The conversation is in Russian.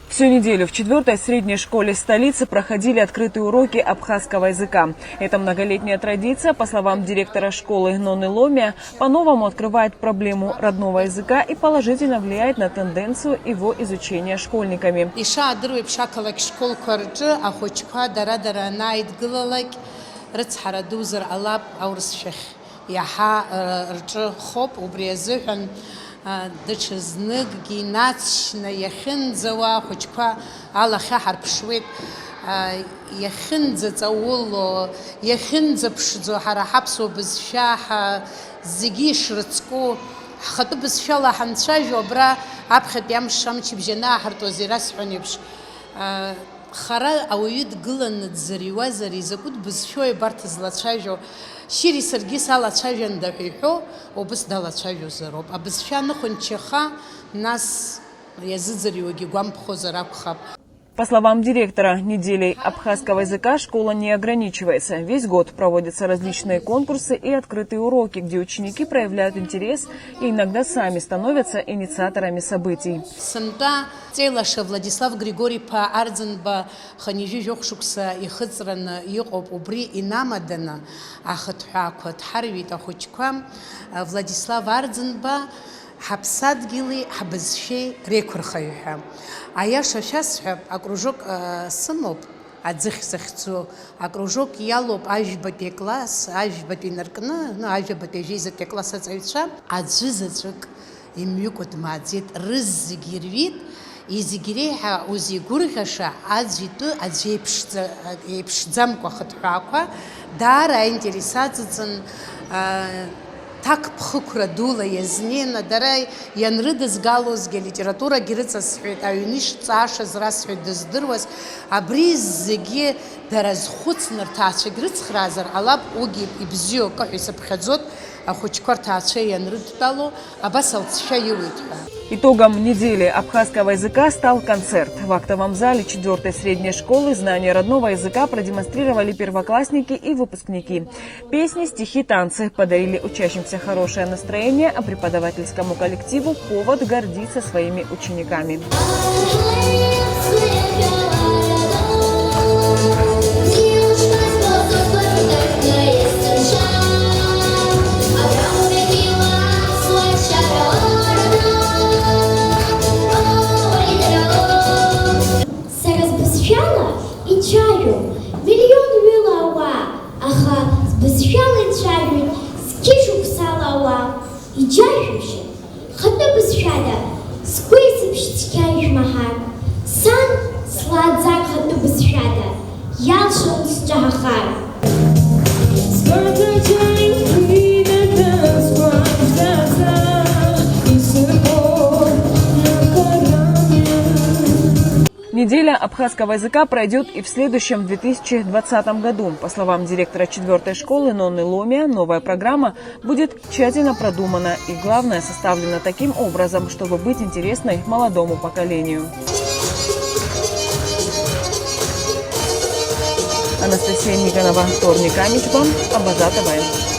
Всю неделю в 4-й средней школе столицы проходили открытые уроки абхазского языка. Эта многолетняя традиция, по словам директора школы Ноны Ломия, по-новому открывает проблему родного языка и положительно влияет на тенденцию его изучения школьниками. Дычызныкгьы нацшьны иахьынӡауа ахәыҷқәа алахьы ҳарԥшуеит, иахьынӡаҵауло, иахьынӡаԥшӡо ҳара ҳаԥсуа бызшәа зегьы ишрыцку ҳхатәы бызшәала ҳанцәажәо абра аԥхьатәи амш бжьаны ааҳартуаз ирасҳәон еиԥш, хара ауаҩы дгыланы дзыриуазар изакәытә бызшәои абарҭ злацәажәо шьыри саргьы салацәажәанда ҳәа иҳәо убыс далацәажәозароуп. Абызшәа аныхәанчаха нас иазыӡырҩуагьы гәамԥхозар акәхап. По словам директора, неделей абхазского языка школа не ограничивается. Весь год проводятся различные конкурсы и открытые уроки, где ученики проявляют интерес и иногда сами становятся инициаторами событий. Владислав Григорий-ԥа Арӡынба хынҩажәи шықәса ихыҵраны иҟоуп, убри инамаданы ахыҭҳәаақәа дҳарҩит ахәыҷқәа. Владислав Арӡынба ҳаԥсадгьыли ҳбызшәеи реиқәырхаҩ ҳәа. Аиаша шәасҳәап, акружок сымоуп, аӡыхь захьӡу, акружок иалоуп ажәбатәи класс, ажәбатәи инаркны, ажәбатәи ажәеизатәи акласс аҵаҩцәа, аӡәы заҵәык имҩыкәа дмааӡеит, рыз зегьы ирҩит, изегьы реиҳа узигәырӷьаша аӡә итәы аӡәы еиԥшӡамкәа ахыҭҳәаақәа даара аинтерес-аҵаҵан так ԥхықәра дула иазнеины дара ианрыдызгалозгьы алитературагьы рыҵасҳәеит, аҩны ишҵаашаз расҳәеит дыздыруаз, абри зегьы дара зхәыцны рҭаацәагьы рыцхраазар ҟалап, уигьы ибзиоу акы ҳәа исыԥхьаӡоит, ахәыҷқәа рҭаацәа ианрыдтәало абас алҵшәа иуеит ҳәа. Итогом недели абхазского языка стал концерт. В актовом зале 4-й средней школы знания родного языка продемонстрировали первоклассники и выпускники. Песни, стихи, танцы подарили учащимся хорошее настроение, а преподавательскому коллективу повод гордиться своими учениками. І чаю мільйон вилауа, аха збезшали чаю, скішу псалауа, і чающе, хата безшада, сквисив штікаєш махар, сан сладзак хату безшада, ялшон стягахар. Неделя абхазского языка пройдет и в следующем 2020 году. По словам директора 4-й школы Ноны Ломия, новая программа будет тщательно продумана и, главное, составлена таким образом, чтобы быть интересной молодому поколению. Анастасия Никонова, вторник, Амичбам, Абазата ВН.